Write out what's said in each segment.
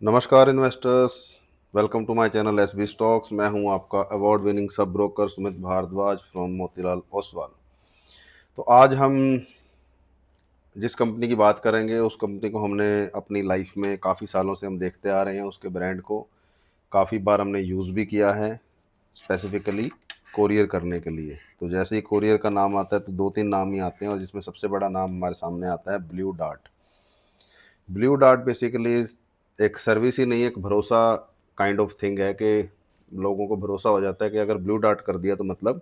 नमस्कार investors. Welcome to my channel SB Stocks. मैं हूं आपका award winning sub broker Sumit Bhardwaj from Motilal Oswal. तो आज हम जिस कंपनी की बात करेंगे उस कंपनी को हमने अपनी लाइफ में काफ़ी सालों से हम देखते आ रहे हैं। उसके ब्रांड को काफ़ी बार हमने यूज़ भी किया है, स्पेसिफिकली कोरियर करने के लिए। तो जैसे ही कोरियर का नाम आता है तो दो तीन नाम ही आते हैं और जिसमें सबसे बड़ा नाम हमारे सामने आता है blue dart. Blue dart basically एक सर्विस ही नहीं, एक भरोसा काइंड ऑफ थिंग है कि लोगों को भरोसा हो जाता है कि अगर ब्लू डार्ट कर दिया तो मतलब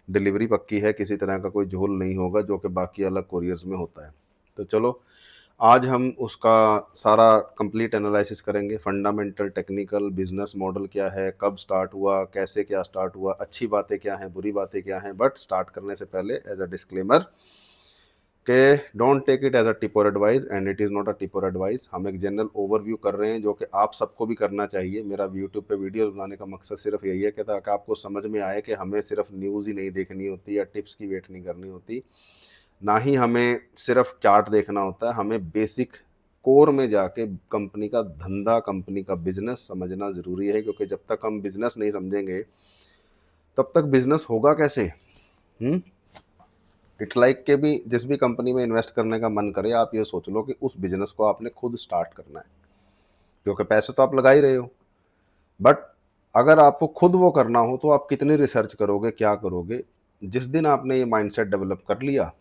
डिलीवरी पक्की है, किसी तरह का कोई झोल नहीं होगा जो कि बाकी अलग कोरियर्स में होता है। तो चलो आज हम उसका सारा कंप्लीट एनालिसिस करेंगे। फंडामेंटल, टेक्निकल, बिजनेस मॉडल क्या है, कब स्टार्ट हुआ, कैसे क्या स्टार्ट हुआ, अच्छी बातें क्या हैं, बुरी बातें क्या हैं। बट स्टार्ट करने से पहले एज अ डिस्क्लेमर कि don't take it as a tip or advice and it is not a tip or advice. हम एक जनरल ओवरव्यू कर रहे हैं जो कि आप सबको भी करना चाहिए। मेरा यूट्यूब पे वीडियोस बनाने का मकसद सिर्फ यही है कि ताकि आपको समझ में आए कि हमें सिर्फ न्यूज़ ही नहीं देखनी होती या टिप्स की वेट नहीं करनी होती, ना ही हमें सिर्फ चार्ट देखना होता है। हमें बेसिक कोर में जाके कंपनी का धंधा, कंपनी का बिजनेस समझना ज़रूरी है, क्योंकि जब तक हम बिजनेस नहीं समझेंगे तब तक बिजनेस होगा कैसे। इट्स लाइक के भी जिस भी कंपनी में इन्वेस्ट करने का मन करे, आप ये सोच लो कि उस बिजनेस को आपने खुद स्टार्ट करना है, क्योंकि पैसे तो आप लगा ही रहे हो। बट अगर आपको खुद वो करना हो तो आप कितनी रिसर्च करोगे, क्या करोगे। जिस दिन आपने ये माइंडसेट डेवलप कर लिया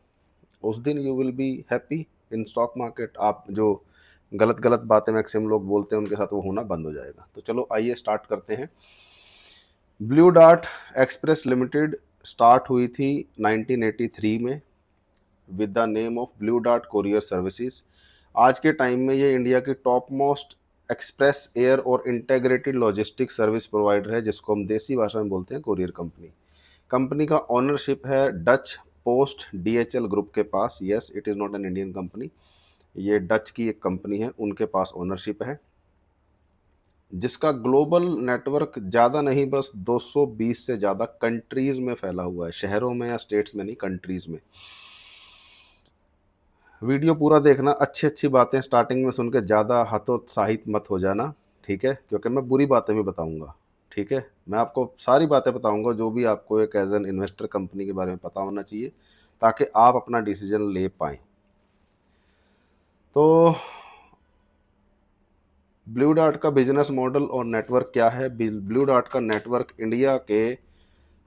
उस दिन you will be happy in stock market. आप जो गलत गलत बातें मैक्सिमम लोग बोलते हैं उनके साथ वो होना बंद हो जाएगा। तो चलो आइए स्टार्ट करते हैं। Blue Dart Express Limited start हुई थी 1983 में with the name of Blue Dart courier services. आज के टाइम में ये इंडिया की टॉप मोस्ट एक्सप्रेस एयर और इंटेग्रेटेड लॉजिस्टिक सर्विस प्रोवाइडर है, जिसको हम देसी भाषा में बोलते हैं कोरियर कंपनी। कंपनी का ओनरशिप है डच पोस्ट डीएचएल ग्रुप के पास। Yes, it is not an Indian company, ये डच की एक कंपनी है, उनके पास ओनरशिप है। जिसका ग्लोबल नेटवर्क ज़्यादा नहीं, बस 220 से ज़्यादा कंट्रीज़ में फैला हुआ है, शहरों में या स्टेट्स में नहीं, कंट्रीज़ में। वीडियो पूरा देखना, अच्छी अच्छी बातें स्टार्टिंग में सुन के ज़्यादा हतोत्साहित मत हो जाना, ठीक है, क्योंकि मैं बुरी बातें भी बताऊंगा। ठीक है, मैं आपको सारी बातें बताऊंगा जो भी आपको एक एज एन इन्वेस्टर कंपनी के बारे में पता होना चाहिए, ताकि आप अपना डिसीजन ले पाएँ। तो ब्लू डार्ट का बिजनेस मॉडल और नेटवर्क क्या है। ब्लू डार्ट का नेटवर्क इंडिया के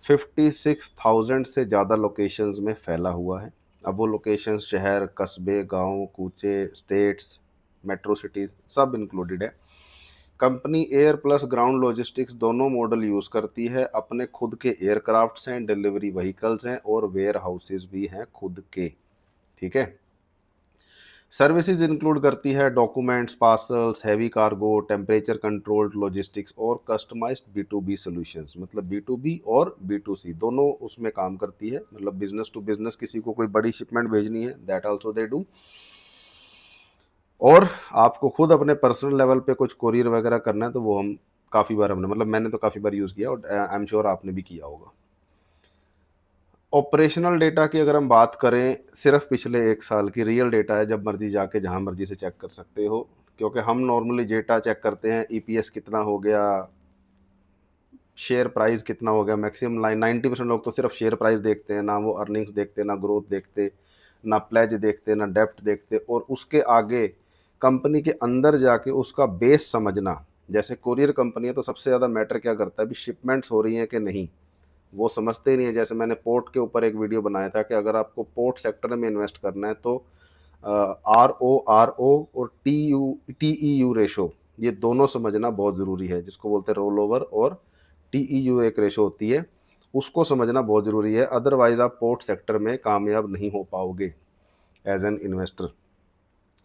56,000 से ज़्यादा लोकेशंस में फैला हुआ है। अब वो लोकेशंस शहर, कस्बे, गांव, कूचे, स्टेट्स, मेट्रो सिटीज़ सब इंक्लूडेड है। Company air plus ground logistics दोनों मॉडल यूज़ करती है। अपने खुद के एयरक्राफ्ट्स हैं, डिलीवरी व्हीकल्स हैं और वेयर हाउसेज भी हैं खुद के। ठीक है। सर्विसेज इंक्लूड करती है documents, parcels, heavy cargo, temperature controlled logistics और customised B to B solutions. मतलब बी टू बी और बी टू सी दोनों उसमें काम करती है। मतलब बिजनेस टू बिजनेस, किसी को कोई बड़ी शिपमेंट भेजनी है, दैट आल्सो दे डू। और आपको खुद अपने पर्सनल लेवल पे कुछ कोरियर वगैरह करना है तो वो हम काफ़ी बार हमने, मतलब मैंने तो काफ़ी बार यूज़ किया और आई एम श्योर आपने भी किया होगा। ऑपरेशनल डेटा की अगर हम बात करें, सिर्फ पिछले एक साल की रियल डेटा है, जब मर्जी जाके जहां मर्जी से चेक कर सकते हो। क्योंकि हम नॉर्मली डेटा चेक करते हैं, ईपीएस कितना हो गया, शेयर प्राइस कितना हो गया। मैक्सिमम 90% लोग तो सिर्फ शेयर प्राइस देखते हैं, ना वो अर्निंग्स देखते, ना ग्रोथ देखते, ना प्लेज देखते, ना डेप्ट देखते। और उसके आगे कंपनी के अंदर जाके उसका बेस समझना। जैसे कोरियर कंपनी है तो सबसे ज़्यादा मैटर क्या करता है, भी शिपमेंट्स हो रही हैं कि नहीं, वो समझते ही नहीं है। जैसे मैंने पोर्ट के ऊपर एक वीडियो बनाया था कि अगर आपको पोर्ट सेक्टर में इन्वेस्ट करना है तो आर ओ और टी ई यू रेशो, ये दोनों समझना बहुत ज़रूरी है। जिसको बोलते हैं रोल ओवर, और टी ई यू एक रेशो होती है, उसको समझना बहुत ज़रूरी है। अदरवाइज आप पोर्ट सेक्टर में कामयाब नहीं हो पाओगे एज एन इन्वेस्टर।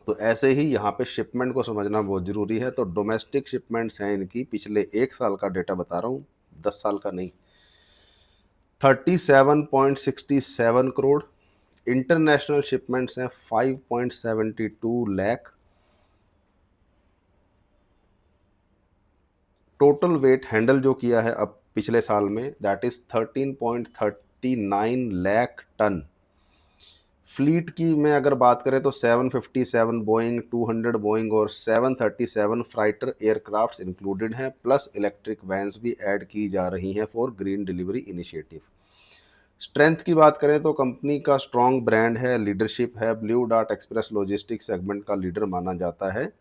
तो ऐसे ही यहाँ पे शिपमेंट को समझना बहुत ज़रूरी है। तो डोमेस्टिक शिपमेंट्स हैं इनकी, पिछले एक साल का डेटा बता रहा हूँ, 10 साल का नहीं, 37.67 करोड़। इंटरनेशनल शिपमेंट्स हैं 5.72 लाख। टोटल वेट हैंडल जो किया है अब पिछले साल में, that is 13.39 lakh ton. Fleet की मैं अगर बात करें तो 757 बोइंग, 200 बोइंग और 737 फ्राइटर एयरक्राफ्ट्स इंक्लूडेड हैं, प्लस इलेक्ट्रिक वैन्स भी ऐड की जा रही हैं for green delivery initiative. Strength की बात करें तो कंपनी का स्ट्रॉन्ग ब्रांड है, लीडरशिप है, blue Dart express logistics segment का लीडर माना जाता है।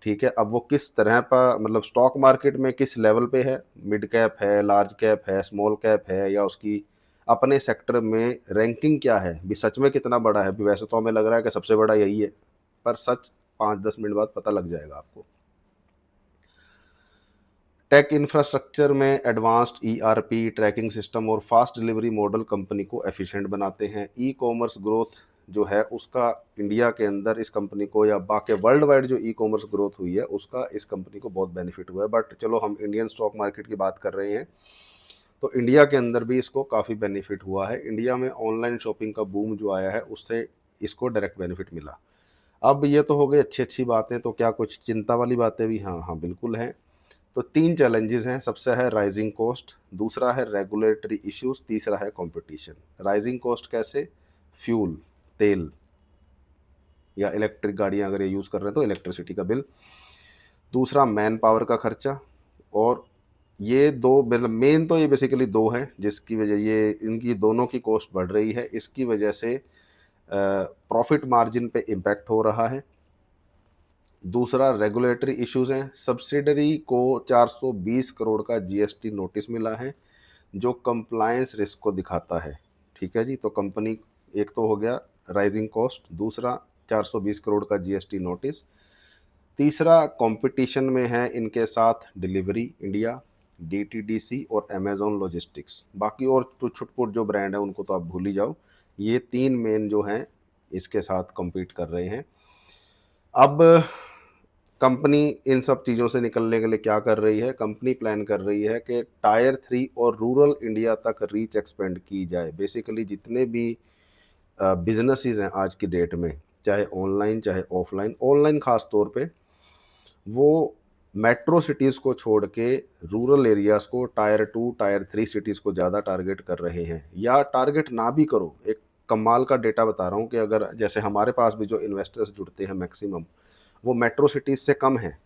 ठीक है, अब वो किस तरह पर मतलब स्टॉक मार्केट में किस लेवल पे है, मिड कैप है, लार्ज कैप है, स्मॉल कैप है, या उसकी अपने सेक्टर में रैंकिंग क्या है, भी सच में कितना बड़ा है। भी वैसे तो हमें लग रहा है कि सबसे बड़ा यही है, पर सच 5-10 मिनट बाद पता लग जाएगा आपको। टेक इंफ्रास्ट्रक्चर में एडवांस्ड ईआरपी, ट्रैकिंग सिस्टम और फास्ट डिलीवरी मॉडल कंपनी को एफिशिएंट बनाते हैं। ई कॉमर्स ग्रोथ जो है उसका इंडिया के अंदर इस कंपनी को, या बाकी वर्ल्ड वाइड जो ई कॉमर्स ग्रोथ हुई है उसका इस कंपनी को बहुत बेनिफिट हुआ है। बट चलो हम इंडियन स्टॉक मार्केट की बात कर रहे हैं, तो इंडिया के अंदर भी इसको काफ़ी बेनिफिट हुआ है। इंडिया में ऑनलाइन शॉपिंग का बूम जो आया है उससे इसको डायरेक्ट बेनिफिट मिला। अब ये तो हो गई अच्छी अच्छी बातें, तो क्या कुछ चिंता वाली बातें भी? हाँ हाँ बिल्कुल हैं। तो 3 चैलेंजेस हैं। सबसे है राइजिंग कॉस्ट, दूसरा है रेगुलेटरी इश्यूज, तीसरा है कंपटीशन। राइजिंग कॉस्ट कैसे? फ्यूल, तेल या इलेक्ट्रिक गाड़ियां अगर ये यूज़ कर रहे हैं तो इलेक्ट्रिसिटी का बिल। दूसरा मैन पावर का खर्चा। और ये दो मतलब मेन तो ये बेसिकली दो हैं जिसकी वजह ये इनकी दोनों की कॉस्ट बढ़ रही है। इसकी वजह से प्रॉफिट मार्जिन पे इम्पैक्ट हो रहा है। दूसरा रेगुलेटरी इश्यूज हैं। सब्सिडरी को 420 करोड़ का जीएसटी नोटिस मिला है जो कंप्लायंस रिस्क को दिखाता है। ठीक है जी, तो कंपनी एक तो हो गया राइजिंग कॉस्ट, दूसरा 420 करोड़ का जीएसटी नोटिस, तीसरा कंपटीशन में है इनके साथ डिलीवरी इंडिया, डीटीडीसी और अमेजोन लॉजिस्टिक्स। बाकी और तो छुटपुट जो ब्रांड है उनको तो आप भूल ही जाओ। ये 3 मेन जो हैं इसके साथ compete कर रहे हैं। अब कंपनी इन सब चीज़ों से निकलने के लिए क्या कर रही है? कंपनी प्लान कर रही है कि टायर 3 और रूरल इंडिया तक रीच एक्सपेंड की जाए। बेसिकली जितने भी बिजनेसेस हैं आज की डेट में, चाहे ऑनलाइन चाहे ऑफलाइन, ऑनलाइन खास तौर पे, वो मेट्रो सिटीज़ को छोड़ के रूरल एरियाज़ को, टायर 2 टायर 3 सिटीज़ को ज़्यादा टारगेट कर रहे हैं। या टारगेट ना भी करो, एक कमाल का डेटा बता रहा हूँ कि अगर जैसे हमारे पास भी जो इन्वेस्टर्स जुड़ते हैं मैक्सिमम वो मेट्रो सिटीज़ से कम हैं,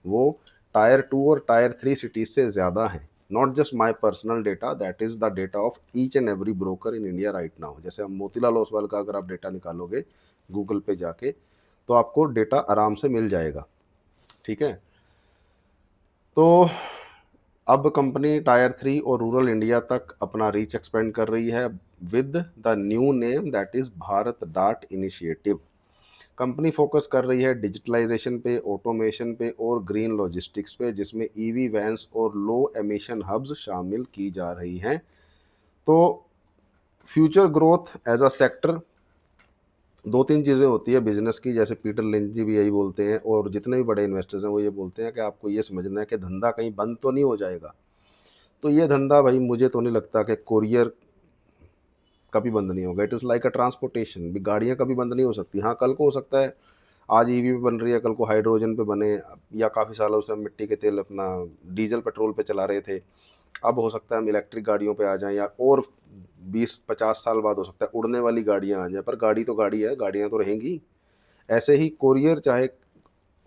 वो टायर 2 और टायर 3 सिटीज़ से ज़्यादा हैं। Not just my personal data, that is the data of each and every broker in India right now. जैसे हम मोतीलाल ओसवाल का अगर आप डेटा निकालोगे गूगल पे जाके तो आपको डेटा आराम से मिल जाएगा। ठीक है, तो अब कंपनी टायर 3 और रूरल इंडिया तक अपना रीच एक्सपेंड कर रही है with the new name that is Bharat dot initiative. Company focus कर रही है डिजिटलाइजेशन पे, ऑटोमेशन पे और ग्रीन लॉजिस्टिक्स पे, जिसमें ईवी वैन्स और लो एमिशन हब्स शामिल की जा रही हैं। तो future growth as a sector, 2-3 चीज़ें होती है बिजनेस की, जैसे पीटर लिंच जी भी यही बोलते हैं और जितने भी बड़े इन्वेस्टर्स हैं वो ये बोलते हैं कि आपको ये समझना है कि धंधा कहीं बंद तो नहीं हो जाएगा। तो ये धंधा भाई मुझे तो नहीं लगता कि कोरियर कभी बंद नहीं होगा। It is like a transportation, भी गाड़ियाँ कभी बंद नहीं हो सकती। हाँ, कल को हो सकता है आज ईवी पे बन रही है, कल को हाइड्रोजन पे बने, या काफ़ी सालों से हम मिट्टी के तेल अपना डीजल पेट्रोल पे चला रहे थे, अब हो सकता है हम इलेक्ट्रिक गाड़ियों पे आ जाएं, या और 20-50 साल बाद हो सकता है उड़ने वाली गाड़ियाँ आ जाएं। पर गाड़ी तो गाड़ी है, गाड़ियाँ तो रहेंगी। ऐसे ही कोरियर चाहे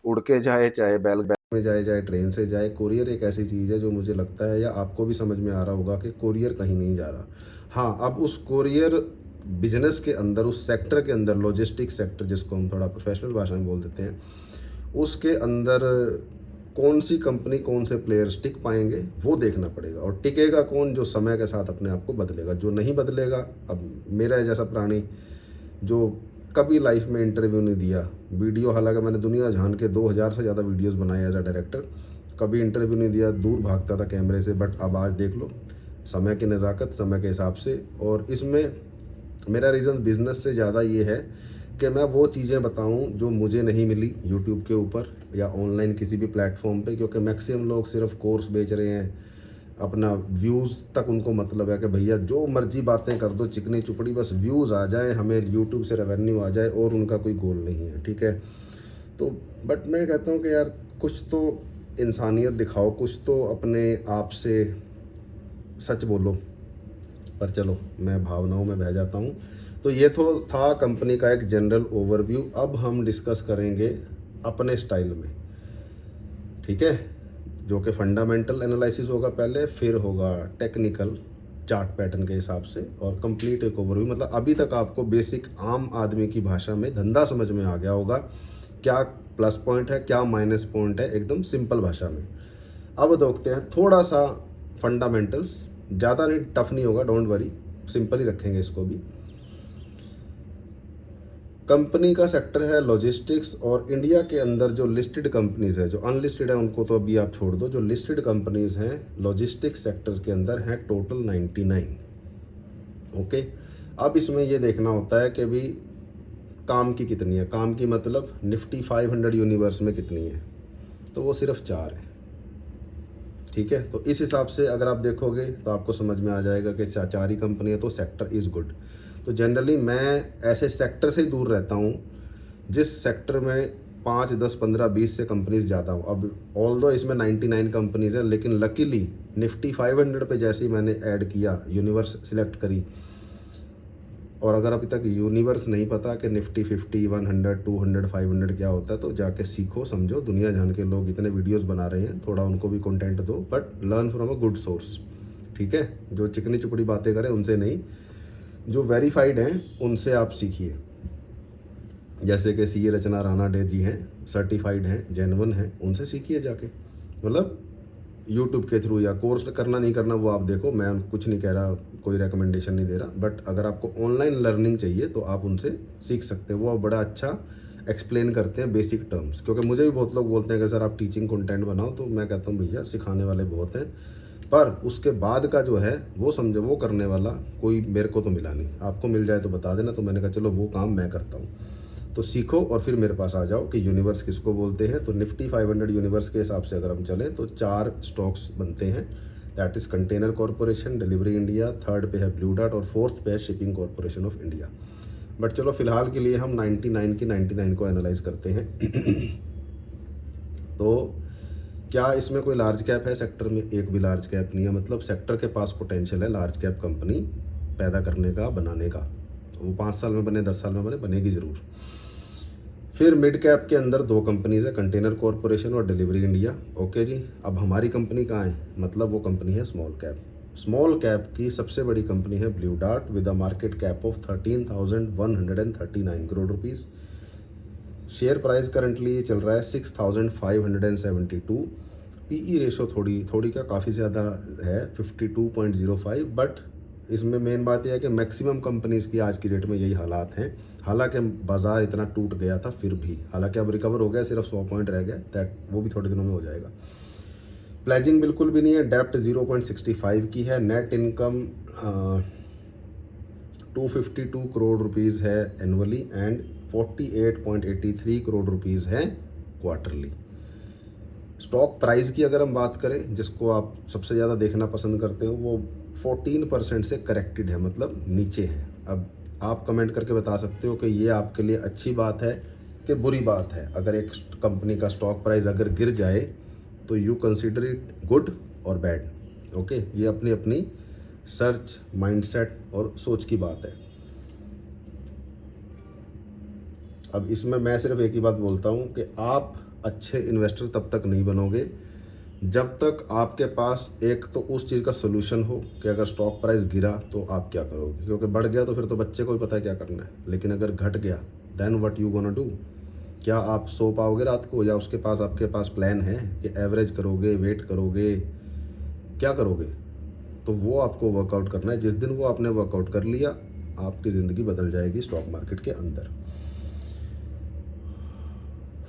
उड़ के जाए, चाहे बैल में जाए, चाहे ट्रेन से जाए, कोरियर एक ऐसी चीज़ है जो मुझे लगता है, या आपको भी समझ में आ रहा होगा कि कोरियर कहीं नहीं जा रहा। हाँ, अब उस कोरियर बिजनेस के अंदर, उस सेक्टर के अंदर, लॉजिस्टिक सेक्टर जिसको हम थोड़ा प्रोफेशनल भाषा में बोल देते हैं, उसके अंदर कौन सी कंपनी, कौन से प्लेयर्स टिक पाएंगे वो देखना पड़ेगा। और टिकेगा कौन? जो समय के साथ अपने आप को बदलेगा। जो नहीं बदलेगा, अब मेरा जैसा प्राणी जो कभी लाइफ में इंटरव्यू नहीं दिया, वीडियो, हालांकि मैंने दुनिया जान के 2000 से ज़्यादा वीडियोस बनाए एज अ डायरेक्टर, कभी इंटरव्यू नहीं दिया, दूर भागता था कैमरे से। बट अब आज देख लो, समय की नज़ाकत, समय के हिसाब से। और इसमें मेरा रीज़न बिज़नेस से ज़्यादा ये है कि मैं वो चीज़ें बताऊं जो मुझे नहीं मिली यूट्यूब के ऊपर या ऑनलाइन किसी भी प्लेटफॉर्म पे, क्योंकि मैक्सिमम लोग सिर्फ कोर्स बेच रहे हैं, अपना व्यूज़ तक उनको मतलब है कि भैया जो मर्जी बातें कर दो, चिकनी चुपड़ी, बस व्यूज़ आ जाए, हमें यूट्यूब से रेवेन्यू आ जाए, और उनका कोई गोल नहीं है। ठीक है, तो बट मैं कहता हूँ कि यार कुछ तो इंसानियत दिखाओ, कुछ तो अपने आप से सच बोलो। पर चलो, मैं भावनाओं में बह जाता हूँ। तो ये तो था कंपनी का एक जनरल ओवरव्यू। अब हम डिस्कस करेंगे अपने स्टाइल में, ठीक है, जो कि फंडामेंटल एनालिसिस होगा पहले, फिर होगा टेक्निकल चार्ट पैटर्न के हिसाब से, और कंप्लीट एक ओवरव्यू। मतलब अभी तक आपको बेसिक आम आदमी की भाषा में धंधा समझ में आ गया होगा, क्या प्लस पॉइंट है क्या माइनस पॉइंट है, एकदम सिंपल भाषा में। अब देखते हैं थोड़ा सा फंडामेंटल्स, ज़्यादा नहीं, टफ नहीं होगा, डोंट वरी, सिंपल ही रखेंगे इसको भी। कंपनी का सेक्टर है लॉजिस्टिक्स, और इंडिया के अंदर जो लिस्टेड कंपनीज है, जो अनलिस्टेड है उनको तो अभी आप छोड़ दो, जो लिस्टेड कंपनीज हैं लॉजिस्टिक्स सेक्टर के अंदर हैं टोटल 99। ओके, अब इसमें ये देखना होता है कि भी काम की कितनी है, काम की मतलब निफ्टी 500 यूनिवर्स में कितनी है, तो वो सिर्फ 4 है, ठीक है। तो इस हिसाब से अगर आप देखोगे तो आपको समझ में आ जाएगा कि 4 ही कंपनी है, तो सेक्टर इज़ गुड। तो जनरली मैं ऐसे सेक्टर से ही दूर रहता हूँ जिस सेक्टर में 5, 10, 15, 20 से कंपनीज ज़्यादा हो। अब ऑल दो इसमें 99 कंपनीज हैं, लेकिन लकीली निफ्टी 500 पे जैसे ही मैंने ऐड किया, यूनिवर्स सिलेक्ट करी, और अगर अभी तक यूनिवर्स नहीं पता कि निफ्टी 50, 100, 200, 500 क्या होता है, तो जाके सीखो, समझो। दुनिया जान के लोग इतने वीडियोस बना रहे हैं, थोड़ा उनको भी कंटेंट दो, but learn from a good source, ठीक है। जो चिकनी चुपड़ी बातें करें उनसे नहीं, जो वेरीफाइड हैं उनसे आप सीखिए। जैसे कि सी ए रचना राणा डे जी हैं, सर्टिफाइड हैं, जेन्युइन हैं, उनसे सीखिए जाके। मतलब यूट्यूब के थ्रू या कोर्स करना नहीं करना वो आप देखो, मैं कुछ नहीं कह रहा, कोई रेकमेंडेशन नहीं दे रहा, बट अगर आपको ऑनलाइन लर्निंग चाहिए तो आप उनसे सीख सकते हो। वो बड़ा अच्छा एक्सप्लेन करते हैं बेसिक टर्म्स, क्योंकि मुझे भी बहुत लोग बोलते हैं कि सर आप टीचिंग कंटेंट बनाओ, तो मैं कहता हूँ भैया सिखाने वाले बहुत हैं, पर उसके बाद का जो है वो समझो, वो करने वाला कोई मेरे को तो मिला नहीं। आपको मिल जाए तो बता देना। तो मैंने कहा चलो वो काम मैं करता हूँ, तो सीखो और फिर मेरे पास आ जाओ कि यूनिवर्स किसको बोलते हैं। तो निफ्टी 500 यूनिवर्स के हिसाब से अगर हम चलें तो 4 स्टॉक्स बनते हैं, that is container corporation, delivery India, third पे है ब्लू डार्ट, और फोर्थ पे है shipping corporation of India. But चलो फिलहाल के लिए हम 99 की 99 को एनालाइज करते हैं। तो क्या इसमें कोई लार्ज कैप है सेक्टर में? एक भी लार्ज कैप नहीं है। मतलब सेक्टर के पास पोटेंशियल है लार्ज कैप कंपनी पैदा करने का, बनाने का। वो 5 साल में बने, 10 साल में बने, बनेगी ज़रूर। फिर मिड कैप के अंदर 2 कंपनीज है, कंटेनर कॉरपोरेशन और डिलीवरी इंडिया। ओके जी, अब हमारी कंपनी कहाँ है? मतलब वो कंपनी है स्मॉल कैप। स्मॉल कैप की सबसे बड़ी कंपनी है blue dart with a market cap of 13,139 crore rupees. Share price currently चल रहा है 6,572। पीई रेशो थोड़ी क्या काफ़ी ज़्यादा है, 52.05। बट इसमें मेन बात यह है कि मैक्सिमम कंपनीज़ की आज की डेट में यही हालात हैं। हालांकि बाज़ार इतना टूट गया था, फिर भी हालांकि अब रिकवर हो गया, सिर्फ 100 पॉइंट रह गया, दैट वो भी थोड़े दिनों में हो जाएगा। प्लेजिंग बिल्कुल भी नहीं है, डेप्ट 0.65 की है, नेट इनकम 252 करोड़ रुपीज़ है एनुअली, एंड 48.83 करोड़ रुपीज़ है क्वार्टरली। स्टॉक प्राइस की अगर हम बात करें, जिसको आप सबसे ज़्यादा देखना पसंद करते हो, वो 14% से करेक्टेड है, मतलब नीचे है। अब आप कमेंट करके बता सकते हो कि ये आपके लिए अच्छी बात है कि बुरी बात है। अगर एक कंपनी का स्टॉक प्राइस अगर गिर जाए तो यू कंसिडर इट गुड और बैड। ओके, ये अपनी अपनी सर्च, माइंडसेट और सोच की बात है। अब इसमें मैं सिर्फ एक ही बात बोलता हूँ कि आप अच्छे इन्वेस्टर तब तक नहीं बनोगे जब तक आपके पास एक तो उस चीज़ का सोल्यूशन हो कि अगर स्टॉक प्राइस गिरा तो आप क्या करोगे। क्योंकि बढ़ गया तो फिर तो बच्चे को ही पता है क्या करना है, लेकिन अगर घट गया then what you gonna do? क्या आप सो पाओगे रात को, या उसके पास आपके पास प्लान है कि एवरेज करोगे, वेट करोगे, क्या करोगे? तो वो आपको वर्कआउट करना है। जिस दिन वो आपने वर्कआउट कर लिया, आपकी ज़िंदगी बदल जाएगी स्टॉक मार्केट के अंदर।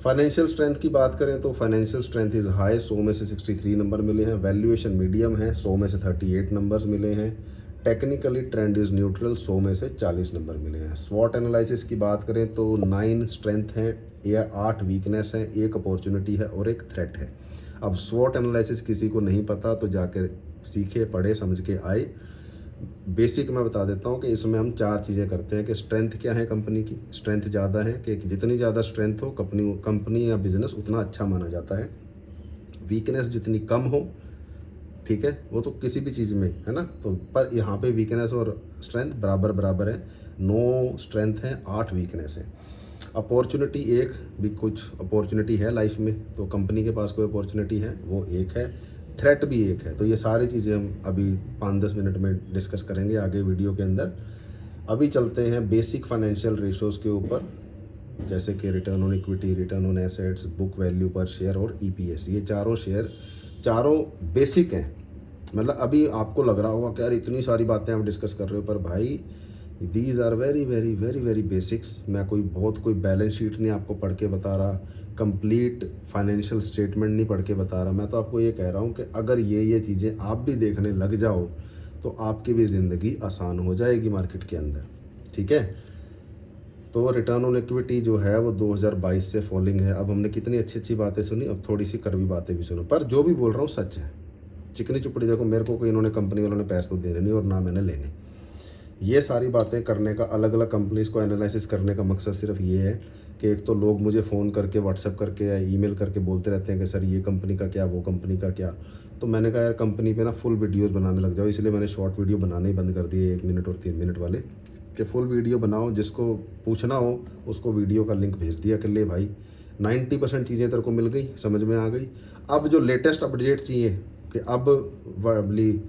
फाइनेंशियल स्ट्रेंथ की बात करें तो फाइनेंशियल स्ट्रेंथ इज़ हाई, 100 में से 63 नंबर मिले हैं। वैल्यूएशन मीडियम है, 100 में से 38 नंबर्स मिले हैं। टेक्निकली ट्रेंड इज़ न्यूट्रल, 100 में से 40 नंबर मिले हैं। स्वॉट एनालिसिस की बात करें तो 9 स्ट्रेंथ हैं, या 8 वीकनेस हैं, 1 अपॉर्चुनिटी है और 1 थ्रेट है। अब स्वॉट एनालिसिस किसी को नहीं पता तो जाकर सीखे, पढ़े, समझ के आए। बेसिक मैं बता देता हूँ कि इसमें हम 4 चीज़ें करते हैं कि स्ट्रेंथ क्या है कंपनी की। स्ट्रेंथ ज़्यादा है कि जितनी ज़्यादा स्ट्रेंथ हो कंपनी या बिजनेस उतना अच्छा माना जाता है। वीकनेस जितनी कम हो, ठीक है, वो तो किसी भी चीज़ में है ना, तो पर यहाँ पे वीकनेस और स्ट्रेंथ बराबर बराबर है। 9 स्ट्रेंथ हैं, 8 वीकनेस है। अपॉर्चुनिटी एक भी कुछ अपॉर्चुनिटी है लाइफ में, तो कंपनी के पास कोई अपॉर्चुनिटी है वो एक है, थ्रेट भी एक है। तो ये सारी चीज़ें हम अभी 5-10 मिनट में डिस्कस करेंगे आगे वीडियो के अंदर। अभी चलते हैं बेसिक फाइनेंशियल रेशोज़ के ऊपर, जैसे कि return on equity, return on assets, book value पर शेयर और ईपीएस। ये चारों बेसिक हैं। मतलब अभी आपको लग रहा होगा कि यार इतनी सारी बातें आप डिस्कस कर रहे हो, पर भाई these are very very very very basics. मैं कोई बैलेंस शीट नहीं आपको पढ़ के बता रहा, कंप्लीट फाइनेंशियल स्टेटमेंट नहीं पढ़ के बता रहा। मैं तो आपको ये कह रहा हूँ कि अगर ये चीज़ें आप भी देखने लग जाओ तो आपकी भी ज़िंदगी आसान हो जाएगी मार्केट के अंदर, ठीक है। तो रिटर्न ऑन इक्विटी जो है वो 2022 से फॉलिंग है। अब हमने कितनी अच्छी अच्छी बातें सुनी, अब थोड़ी सी कड़वी बातें भी सुनो, पर जो भी बोल रहा हूँ सच है। चिकनी चुपड़ी देखो, मेरे को कोई इन्होंने कंपनी वालों ने पैसे तो देने नहीं और ना मैंने लेने। ये सारी बातें करने का, अलग अलग कंपनीज को एनालिसिस करने का मकसद सिर्फ ये है कि एक तो लोग मुझे फ़ोन करके, व्हाट्सएप करके या ईमेल करके बोलते रहते हैं कि सर ये कंपनी का क्या, वो कंपनी का क्या। तो मैंने कहा यार कंपनी पे ना फुल वीडियोस बनाने लग जाओ, इसलिए मैंने शॉर्ट वीडियो बनाने ही बंद कर दिए 1 मिनट और 3 मिनट वाले, कि फुल वीडियो बनाओ। जिसको पूछना हो उसको वीडियो का लिंक भेज दिया कि ले भाई 90% चीज़ें तेरे को मिल गई, समझ में आ गई। अब जो लेटेस्ट अपडेट चाहिए कि अब वाली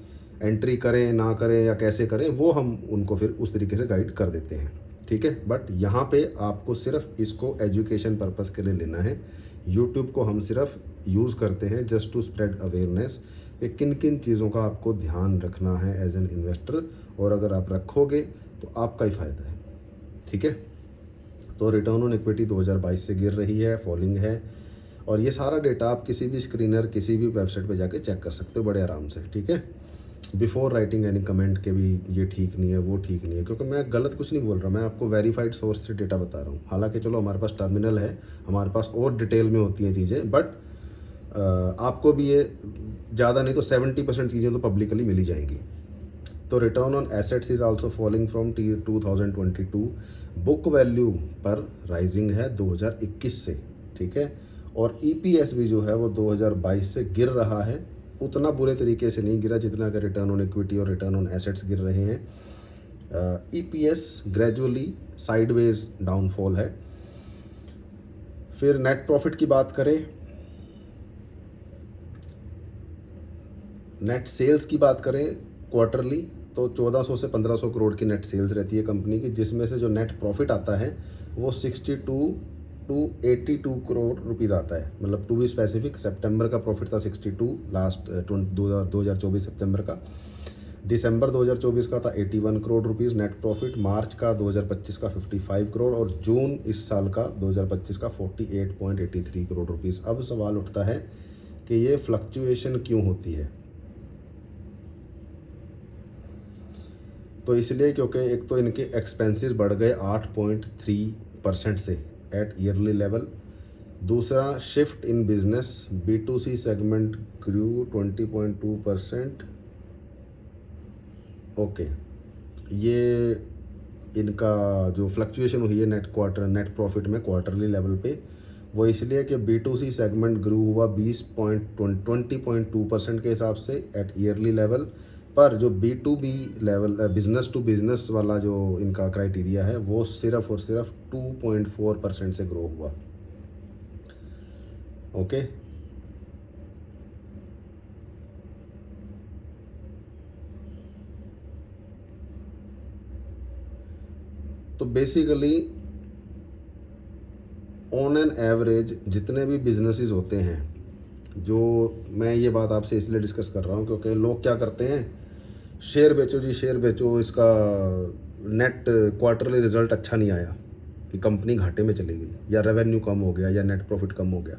एंट्री करें ना करें या कैसे करें, वो हम उनको फिर उस तरीके से गाइड कर देते हैं, ठीक है। बट यहाँ पे आपको सिर्फ इसको एजुकेशन पर्पस के लिए लेना है। यूट्यूब को हम सिर्फ यूज़ करते हैं जस्ट टू स्प्रेड अवेयरनेस कि किन किन चीज़ों का आपको ध्यान रखना है एज एन इन्वेस्टर, और अगर आप रखोगे तो आपका ही फ़ायदा है, ठीक है। तो रिटर्न ऑन इक्विटी 2022 से गिर रही है, फॉलिंग है, और ये सारा डेटा आप किसी भी स्क्रीनर, किसी भी वेबसाइट पे जाके चेक कर सकते हो बड़े आराम से, ठीक है। बिफोर राइटिंग एनी कमेंट के भी ये ठीक नहीं है, वो ठीक नहीं है, क्योंकि मैं गलत कुछ नहीं बोल रहा, मैं आपको वेरीफाइड सोर्स से डेटा बता रहा हूँ। हालांकि चलो हमारे पास टर्मिनल है, हमारे पास और डिटेल में होती हैं चीज़ें, बट आपको भी ये ज़्यादा नहीं तो 70% चीज़ें तो पब्लिकली मिल ही जाएंगी। तो return on assets is also falling from 2022, book value पर राइजिंग है 2021 से, ठीक है। और ईपीएस भी जो है वो 2022 से गिर रहा है, उतना बुरे तरीके से नहीं गिरा जितना अगर रिटर्न ऑन इक्विटी और रिटर्न ऑन एसेट्स गिर रहे हैं। ईपीएस ग्रेजुअली साइडवेज डाउनफॉल है। फिर नेट प्रॉफिट की बात करें, नेट सेल्स की बात करें क्वार्टरली, तो 1400 से 1500 करोड़ की नेट सेल्स रहती है कंपनी की, जिसमें से जो नेट प्रॉफिट आता है वो 62 टू 82 करोड़ रुपीज़ आता है। मतलब टू बी स्पेसिफिक, सितंबर का प्रॉफिट था 62 लास्ट 2024 सितंबर का, दिसंबर 2024 का था 81 करोड़ रुपीज़ नेट प्रॉफिट, मार्च का 2025 का 55 करोड़ और जून इस साल का 2025 का 48.83 करोड़ रुपीज़। अब सवाल उठता है कि ये फ्लक्चुएशन क्यों होती है। तो इसलिए क्योंकि एक तो इनके एक्सपेंसेस बढ़ गए 8.3% से एट ईयरली लेवल। दूसरा, shift in business, B2C segment grew 20.2%। Okay, ये इनका जो फ्लक्चुएशन हुई है नेट प्रॉफिट में क्वार्टरली लेवल पे, वो इसलिए कि B2C सेगमेंट ग्रू हुआ 20.2% के हिसाब से एट ईयरली लेवल, पर जो B2B level business to business वाला जो इनका क्राइटेरिया है वो सिर्फ और सिर्फ 2.4% से ग्रो हुआ। ओके, तो बेसिकली ऑन एन एवरेज जितने भी बिजनेसेस होते हैं, जो मैं ये बात आपसे इसलिए डिस्कस कर रहा हूँ क्योंकि लोग क्या करते हैं, शेयर बेचो जी शेयर बेचो, इसका नेट क्वार्टरली रिजल्ट अच्छा नहीं आया कि कंपनी घाटे में चली गई या रेवेन्यू कम हो गया या नेट प्रॉफिट कम हो गया।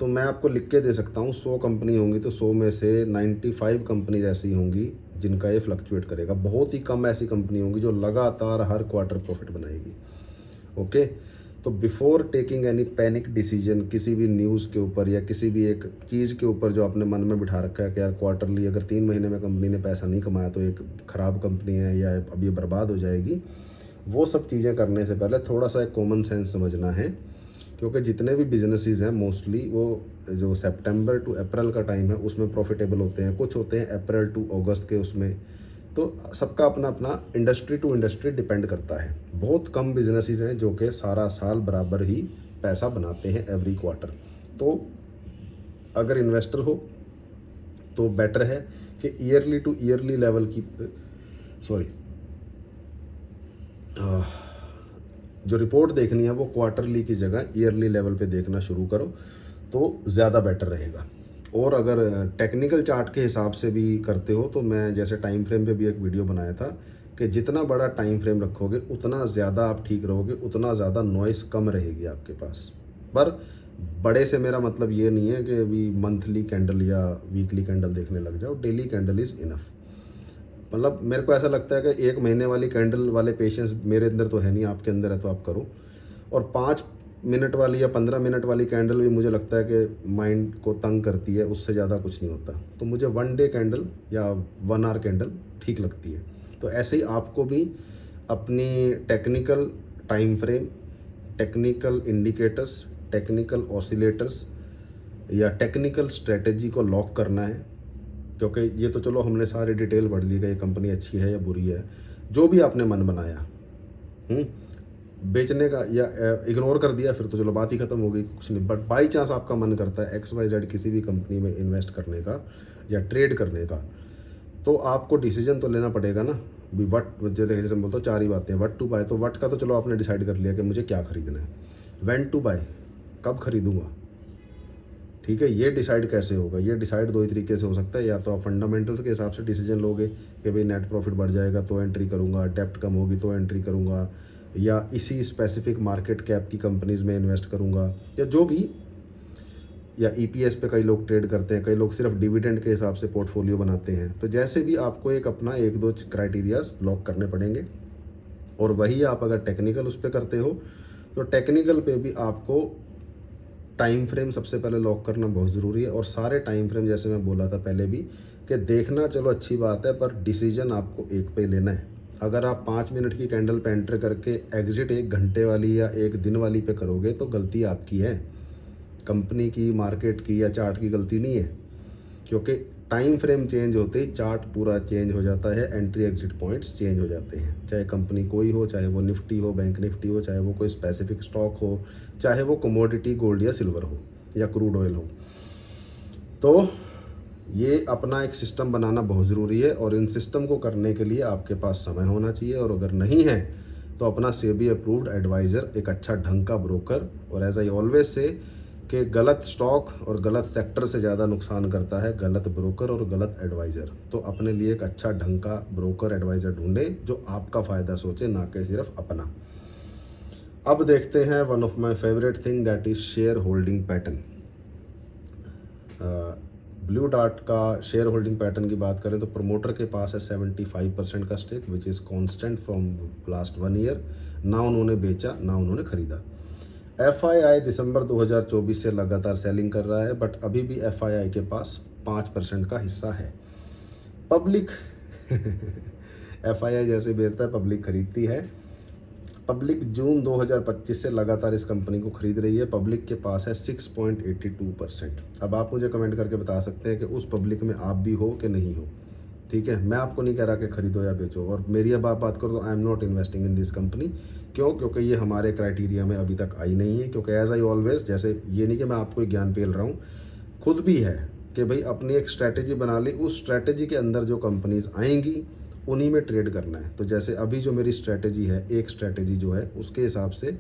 तो मैं आपको लिख के दे सकता हूँ 100 कंपनी होंगी तो 100 में से 95 कंपनीज ऐसी होंगी जिनका ये फ्लक्चुएट करेगा। बहुत ही कम ऐसी कंपनी होंगी जो लगातार हर क्वार्टर प्रॉफिट बनाएगी। ओके, तो before taking any panic decision किसी भी न्यूज़ के ऊपर या किसी भी एक चीज़ के ऊपर जो आपने मन में बिठा रखा है कि यार क्वार्टरली अगर 3 महीने में कंपनी ने पैसा नहीं कमाया तो एक ख़राब कंपनी है या अब ये बर्बाद हो जाएगी, वो सब चीज़ें करने से पहले थोड़ा सा एक कॉमन सेंस समझना है। क्योंकि जितने भी बिजनेसेस हैं मोस्टली वो जो सितंबर टू अप्रैल का टाइम है उसमें प्रॉफिटेबल होते हैं, कुछ होते हैं अप्रैल टू अगस्त के उसमें तो सबका अपना अपना इंडस्ट्री टू इंडस्ट्री डिपेंड करता है। बहुत कम बिजनेसेस हैं जो कि सारा साल बराबर ही पैसा बनाते हैं एवरी क्वार्टर। तो अगर इन्वेस्टर हो तो बेटर है कि ईयरली टू ईयरली लेवल की सॉरी जो रिपोर्ट देखनी है वो क्वार्टरली की जगह ईयरली लेवल पे देखना शुरू करो तो ज़्यादा बेटर रहेगा। और अगर टेक्निकल चार्ट के हिसाब से भी करते हो तो मैं जैसे टाइम फ्रेम पे भी एक वीडियो बनाया था कि जितना बड़ा टाइम फ्रेम रखोगे उतना ज़्यादा आप ठीक रहोगे, उतना ज़्यादा नॉइस कम रहेगी आपके पास। पर बड़े से मेरा मतलब ये नहीं है कि अभी मंथली कैंडल या वीकली कैंडल देखने लग जाओ, डेली कैंडल इज़ इनफ। मतलब मेरे को ऐसा लगता है कि 1 महीने वाली कैंडल वाले पेशेंस मेरे अंदर तो है नहीं, आपके अंदर है तो आप करो। और 5 मिनट वाली या 15 मिनट वाली कैंडल भी मुझे लगता है कि माइंड को तंग करती है, उससे ज़्यादा कुछ नहीं होता। तो मुझे 1 डे कैंडल या 1 आवर कैंडल ठीक लगती है। तो ऐसे ही आपको भी अपनी technical time frame, technical indicators, technical oscillators या टेक्निकल स्ट्रेटजी को लॉक करना है। क्योंकि ये तो चलो हमने सारी डिटेल पढ़ ली कि ये कंपनी अच्छी है या बुरी है, जो भी आपने मन बनाया बेचने का या इग्नोर कर दिया फिर तो चलो बात ही खत्म हो गई, कुछ नहीं। बट बाई चांस आपका मन करता है XYZ किसी भी कंपनी में इन्वेस्ट करने का या ट्रेड करने का, तो आपको डिसीजन तो लेना पड़ेगा ना। भी वट जैसे मैं बोलता हूँ 4 ही बातें, वट टू बाय। तो वट का तो चलो आपने डिसाइड कर लिया कि मुझे क्या खरीदना है। व्हेन टू बाय, कब खरीदूंगा, ठीक है, ये डिसाइड कैसे होगा? ये डिसाइड 2 ही तरीके से हो सकता है। या तो आप फंडामेंटल्स के हिसाब से डिसीजन लोगे कि भाई नेट प्रॉफिट बढ़ जाएगा तो एंट्री करूंगा, डेप्ट कम होगी तो एंट्री करूंगा, या इसी स्पेसिफिक मार्केट कैप की कंपनीज में इन्वेस्ट करूंगा, या जो भी, या EPS पे कई लोग ट्रेड करते हैं, कई लोग सिर्फ डिविडेंड के हिसाब से पोर्टफोलियो बनाते हैं। तो जैसे भी आपको एक अपना 1-2 क्राइटेरियाज लॉक करने पड़ेंगे। और वही आप अगर टेक्निकल उस पर करते हो तो टेक्निकल पे भी आपको टाइम फ्रेम सबसे पहले लॉक करना बहुत ज़रूरी है। और सारे टाइम फ्रेम जैसे मैं बोला था पहले भी कि देखना चलो अच्छी बात है, पर डिसीजन आपको एक पे लेना है। अगर आप 5 मिनट की कैंडल पे एंटर करके एग्जिट 1 घंटे वाली या 1 दिन वाली पे करोगे तो गलती आपकी है, कंपनी की, मार्केट की या चार्ट की गलती नहीं है। क्योंकि टाइम फ्रेम चेंज होते ही चार्ट पूरा चेंज हो जाता है, एंट्री एग्जिट पॉइंट्स चेंज हो जाते हैं। चाहे कंपनी कोई हो, चाहे वो निफ्टी हो, बैंक निफ्टी हो, चाहे वो कोई स्पेसिफिक स्टॉक हो, चाहे वो कमोडिटी गोल्ड या सिल्वर हो या क्रूड ऑयल हो। तो ये अपना एक सिस्टम बनाना बहुत ज़रूरी है। और इन सिस्टम को करने के लिए आपके पास समय होना चाहिए। और अगर नहीं है तो अपना सेबी अप्रूव्ड एडवाइज़र, एक अच्छा ढंग का ब्रोकर। और एज आई ऑलवेज से कि गलत स्टॉक और गलत सेक्टर से ज़्यादा नुकसान करता है गलत ब्रोकर और गलत एडवाइज़र। तो अपने लिए एक अच्छा ढंग का ब्रोकर एडवाइज़र ढूंढे जो आपका फ़ायदा सोचे, ना कि सिर्फ अपना। अब देखते हैं one of my favourite thing, that is share holding pattern. Blue dart का शेयर होल्डिंग पैटर्न की बात करें तो प्रमोटर के पास है 75% का stake, which is constant from last 1 year. ना उन्होंने बेचा ना उन्होंने खरीदा। FII दिसंबर 2024 से लगातार सेलिंग कर रहा है, बट अभी भी FII के पास 5% का हिस्सा है। पब्लिक FII जैसे बेचता है, पब्लिक खरीदती है। पब्लिक जून 2025 से लगातार इस कंपनी को खरीद रही है। पब्लिक के पास है 6.82%। अब आप मुझे कमेंट करके बता सकते हैं कि उस पब्लिक में आप भी हो कि नहीं हो, ठीक है। मैं आपको नहीं कह रहा कि खरीदो या बेचो। और मेरी अब आप बात करो तो I am not investing in this company. क्यों? क्योंकि ये हमारे क्राइटेरिया में अभी तक आई नहीं है। क्योंकि एज आई ऑलवेज, जैसे ये नहीं कि मैं आपको ज्ञान पेल रहा हूँ, खुद भी है कि भाई अपनी एक स्ट्रैटेजी बना ली, उस स्ट्रैटेजी के अंदर जो कंपनीज आएंगी उन्हीं में ट्रेड करना है। तो जैसे अभी जो मेरी स्ट्रैटेजी है, एक स्ट्रैटेजी जो है उसके हिसाब से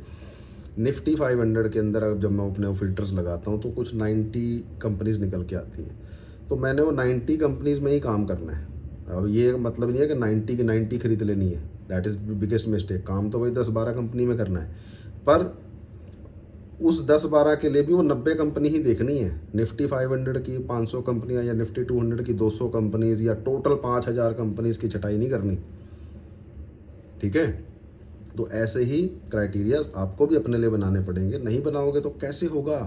निफ्टी 500 के अंदर अब जब मैं अपने फिल्टर्स लगाता हूँ तो कुछ 90 कंपनीज निकल के आती हैं। तो मैंने वो 90 कंपनीज में ही काम करना है। अब ये मतलब नहीं है कि 90 की 90 खरीद लेनी है, दैट इज़ बिगेस्ट मिस्टेक। काम तो वही 10-12 कंपनी में करना है, पर उस 10-12 के लिए भी वो 90 कंपनी ही देखनी है। निफ्टी 500 की 500 कंपनियां या निफ्टी 200 की 200 कंपनीज या टोटल 5000 कंपनीज की छटाई नहीं करनी, ठीक है। तो ऐसे ही क्राइटेरियाज आपको भी अपने लिए बनाने पड़ेंगे। नहीं बनाओगे तो कैसे होगा?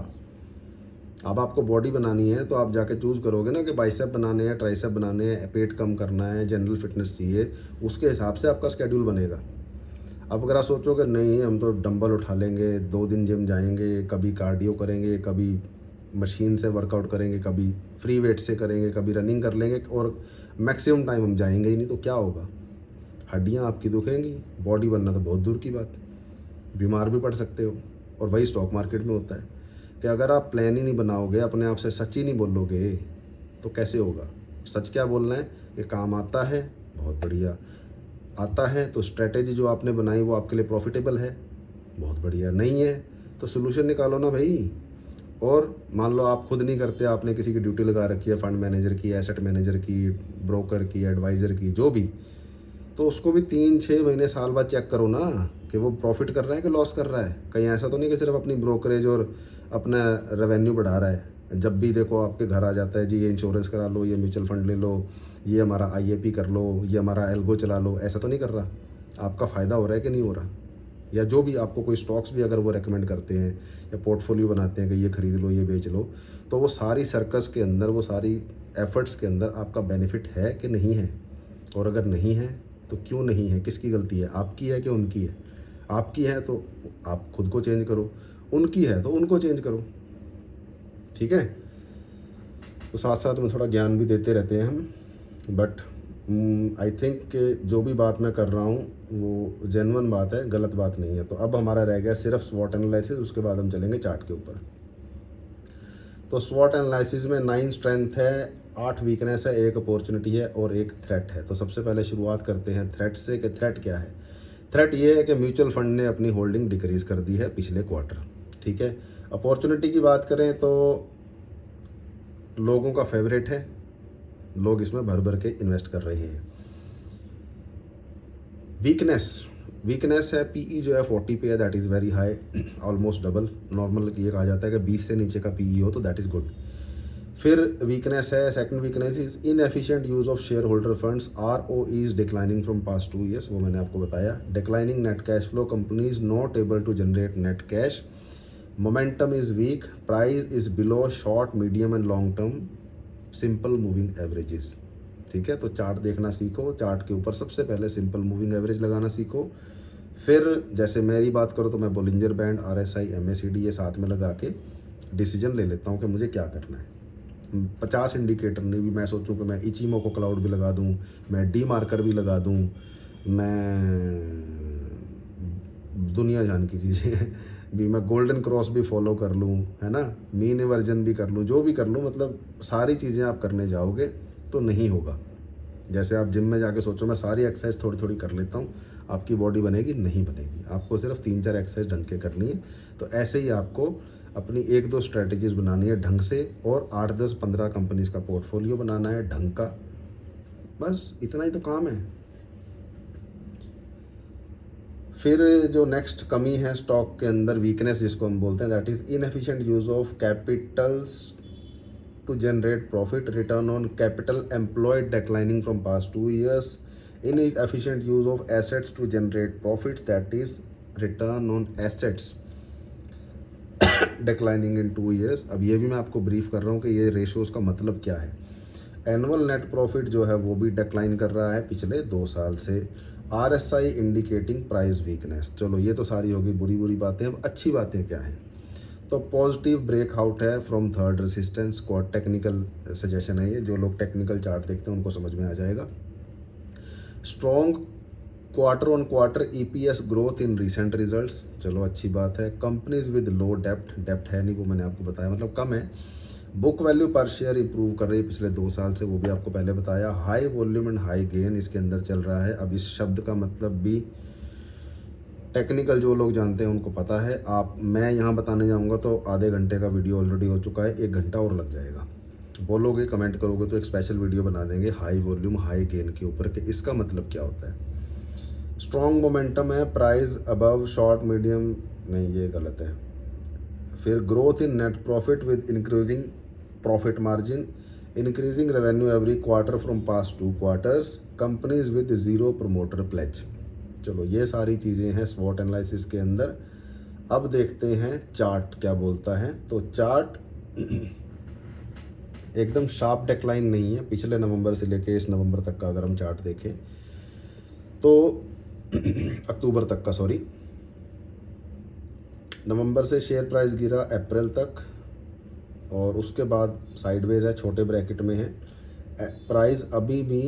अब आपको बॉडी बनानी है तो आप जाके चूज़ करोगे ना कि बाइसेप बनाने हैं, ट्राइसेप बनाने हैं, पेट कम करना है, जनरल फिटनेस चाहिए, उसके हिसाब से आपका स्केड्यूल बनेगा। अब अगर आप सोचोगे नहीं हम तो डंबल उठा लेंगे, 2 दिन जिम जाएंगे, कभी कार्डियो करेंगे, कभी मशीन से वर्कआउट करेंगे, कभी फ्री वेट से करेंगे, कभी रनिंग कर लेंगे और मैक्सिमम टाइम हम जाएंगे ही नहीं, तो क्या होगा? हड्डियाँ आपकी दुखेंगी, बॉडी बनना तो बहुत दूर की बात, बीमार भी पड़ सकते हो। और वही स्टॉक मार्केट में होता है कि अगर आप प्लान ही नहीं बनाओगे, अपने आप से सच ही नहीं बोलोगे, तो कैसे होगा? सच क्या बोलना है कि काम आता है, बहुत बढ़िया आता है, तो स्ट्रेटेजी जो आपने बनाई वो आपके लिए प्रॉफिटेबल है, बहुत बढ़िया। नहीं है तो सोल्यूशन निकालो ना भाई। और मान लो आप खुद नहीं करते, आपने किसी की ड्यूटी लगा रखी है, फंड मैनेजर की, एसेट मैनेजर की, ब्रोकर की, एडवाइज़र की, जो भी, तो उसको भी 3-6 महीने साल बाद चेक करो ना कि वो प्रॉफिट कर रहा है कि लॉस कर रहा है। कहीं ऐसा तो नहीं कि सिर्फ अपनी ब्रोकरेज और अपना रेवेन्यू बढ़ा रहा है। जब भी देखो आपके घर आ जाता है, जी ये इंश्योरेंस करा लो, ये म्यूचुअल फंड ले लो, ये हमारा आईएपी कर लो, ये हमारा एल्गो चला लो, ऐसा तो नहीं कर रहा। आपका फ़ायदा हो रहा है कि नहीं हो रहा? या जो भी आपको कोई स्टॉक्स भी अगर वो रेकमेंड करते हैं या पोर्टफोलियो बनाते हैं कि ये खरीद लो, ये बेच लो, तो वो सारी सर्कस के अंदर, वो सारी एफर्ट्स के अंदर आपका बेनिफिट है कि नहीं है? और अगर नहीं है तो क्यों नहीं है? किसकी गलती है, आपकी है कि उनकी है? आपकी है तो आप खुद को चेंज करो, उनकी है तो उनको चेंज करो। ठीक है? तो साथ साथ में थोड़ा ज्ञान भी देते रहते हैं हम, बट आई थिंक कि जो भी बात मैं कर रहा हूँ वो जेन्युइन बात है, गलत बात नहीं है। तो अब हमारा रह गया सिर्फ स्वॉट एनालिसिस, उसके बाद हम चलेंगे चार्ट के ऊपर। तो स्वॉट एनालिसिस में 9 स्ट्रेंथ है, 8 वीकनेस है, 1 अपॉर्चुनिटी है और 1 थ्रेट है। तो सबसे पहले शुरुआत करते हैं थ्रेट से कि थ्रेट क्या है। थ्रेट ये है कि म्यूचुअल फंड ने अपनी होल्डिंग डिक्रीज कर दी है पिछले क्वार्टर। ठीक है। अपॉर्चुनिटी की बात करें तो लोगों का फेवरेट है, लोग इसमें भर भर के इन्वेस्ट कर रहे हैं। वीकनेस है, पीई जो है 40 पे है, that is very high, almost double. Normal ये कहा जाता है कि 20 से नीचे का पीई हो तो दैट इज़ गुड। फिर वीकनेस है, second weakness is inefficient use of shareholder funds, ROE is declining from past 2 years, वो मैंने आपको बताया। Declining net cash flow, company is not able to generate net cash. Momentum is weak, price is below short, medium and long term simple moving averages. ठीक है, तो chart देखना सीखो, chart के ऊपर सबसे पहले सिंपल मूविंग एवरेज लगाना सीखो। फिर जैसे मेरी बात करो तो मैं बोलिंजर बैंड, RSI, MACD ये साथ में लगा के डिसीजन ले लेता हूँ कि मुझे क्या करना है। 50 इंडिकेटर नहीं भी मैं सोचूं कि मैं इचिमो को क्लाउड भी लगा दूं, मैं डी मार्कर भी लगा दूं, मैं दुनिया जान की चीज़ें भी, मैं गोल्डन क्रॉस भी फॉलो कर लूं, है ना, मीन वर्जन भी कर लूं, जो भी कर लूं, मतलब सारी चीज़ें आप करने जाओगे तो नहीं होगा। जैसे आप जिम में जाके सोचो मैं सारी एक्सरसाइज थोड़ी थोड़ी कर लेता हूँ, आपकी बॉडी बनेगी? नहीं बनेगी। आपको सिर्फ 3-4 एक्सरसाइज ढंग के करनी है। तो ऐसे ही आपको अपनी 1-2 स्ट्रेटजीज बनानी है ढंग से, और 8-10-15 कंपनीज का पोर्टफोलियो बनाना है ढंग का। बस इतना ही तो काम है। फिर जो नेक्स्ट कमी है स्टॉक के अंदर, वीकनेस जिसको हम बोलते हैं, that is inefficient use of Capitals to generate profit, return on capital employed declining from past 2 years, inefficient use of assets to generate profits, that is return on assets declining in 2 years। अब ये भी मैं आपको brief कर रहा हूँ कि ये रेशोज़ का मतलब क्या है। एनुअल नेट प्रॉफिट जो है वो भी डिक्लाइन कर रहा है पिछले 2 साल से। RSI indicating price weakness. चलो ये तो सारी होगी बुरी बुरी बातें। अब अच्छी बातें क्या हैं? तो पॉजिटिव ब्रेकआउट है फ्रॉम थर्ड रेसिस्टेंस को, टेक्निकल सजेशन है ये, जो लोग टेक्निकल चार्ट देखते हैं उनको समझ में आ जाएगा। Strong quarter on quarter EPS growth in recent results, चलो अच्छी बात है। कंपनीज विद लो डेप्ट है नहीं, वो मैंने आपको बताया, मतलब कम है। बुक वैल्यू पर शेयर इंप्रूव कर रही है पिछले 2 साल से, वो भी आपको पहले बताया। High volume and high gain इसके अंदर चल रहा है। अब इस शब्द का मतलब भी टेक्निकल जो लोग जानते हैं उनको पता है। आप मैं यहाँ बताने जाऊँगा तो आधे घंटे का वीडियो ऑलरेडी हो चुका है, 1 घंटा और लग जाएगा। बोलोगे, कमेंट करोगे तो एक स्पेशल वीडियो बना देंगे हाई वॉल्यूम हाई गेन के ऊपर कि इसका मतलब क्या होता है। स्ट्रॉन्ग मोमेंटम है, प्राइस अबव शॉर्ट मीडियम, नहीं ये गलत है। फिर growth in net profit with increasing profit margin, increasing revenue every quarter from past 2 quarters, companies with zero promoter pledge. चलो ये सारी चीज़ें हैं स्वॉट एनालिसिस के अंदर। अब देखते हैं चार्ट क्या बोलता है। तो चार्ट एकदम शार्प डिक्लाइन नहीं है पिछले नवंबर से लेके इस नवंबर तक का। अगर हम चार्ट देखें तो अक्टूबर तक का, सॉरी, नवंबर से शेयर प्राइस गिरा अप्रैल तक, और उसके बाद साइडवेज है, छोटे ब्रैकेट में है। प्राइस अभी भी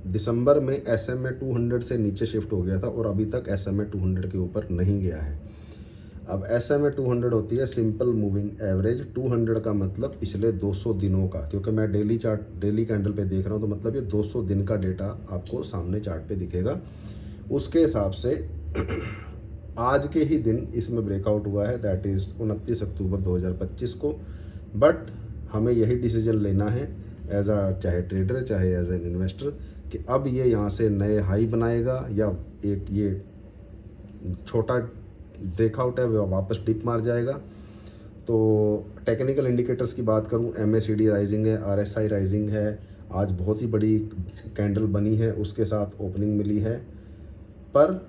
दिसंबर में SMA 200 से नीचे शिफ्ट हो गया था और अभी तक SMA 200 के ऊपर नहीं गया है। अब SMA 200 होती है सिंपल मूविंग एवरेज। 200 का मतलब पिछले 200 दिनों का, क्योंकि मैं डेली चार्ट, डेली कैंडल पे देख रहा हूँ, तो मतलब ये 200 दिन का डेटा आपको सामने चार्ट पे दिखेगा। उसके हिसाब से आज के ही दिन इसमें ब्रेकआउट हुआ है, दैट इज़ 29 अक्टूबर 2025 को। बट हमें यही डिसीजन लेना है एज अ, चाहे ट्रेडर चाहे एज एन इन्वेस्टर, कि अब ये यहाँ से नए हाई बनाएगा या एक ये छोटा ब्रेकआउट है वो वापस डिप मार जाएगा। तो टेक्निकल इंडिकेटर्स की बात करूं, MACD राइजिंग है, RSI राइजिंग है, आज बहुत ही बड़ी कैंडल बनी है, उसके साथ ओपनिंग मिली है, पर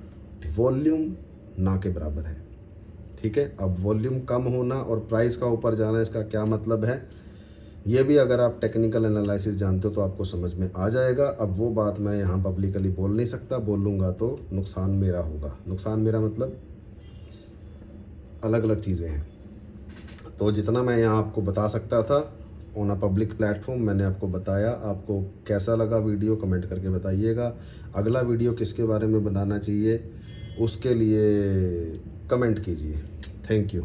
वॉल्यूम ना के बराबर है। ठीक है, अब वॉल्यूम कम होना और प्राइस का ऊपर जाना, इसका क्या मतलब है, ये भी अगर आप टेक्निकल एनालिसिस जानते हो तो आपको समझ में आ जाएगा। अब वो बात मैं यहाँ पब्लिकली बोल नहीं सकता, बोलूँगा तो नुकसान मेरा होगा। नुकसान मेरा मतलब अलग अलग चीज़ें हैं। तो जितना मैं यहाँ आपको बता सकता था ऑन अ पब्लिक प्लेटफॉर्म मैंने आपको बताया। आपको कैसा लगा वीडियो कमेंट करके बताइएगा। अगला वीडियो किसके बारे में बनाना चाहिए उसके लिए कमेंट कीजिए। Thank you.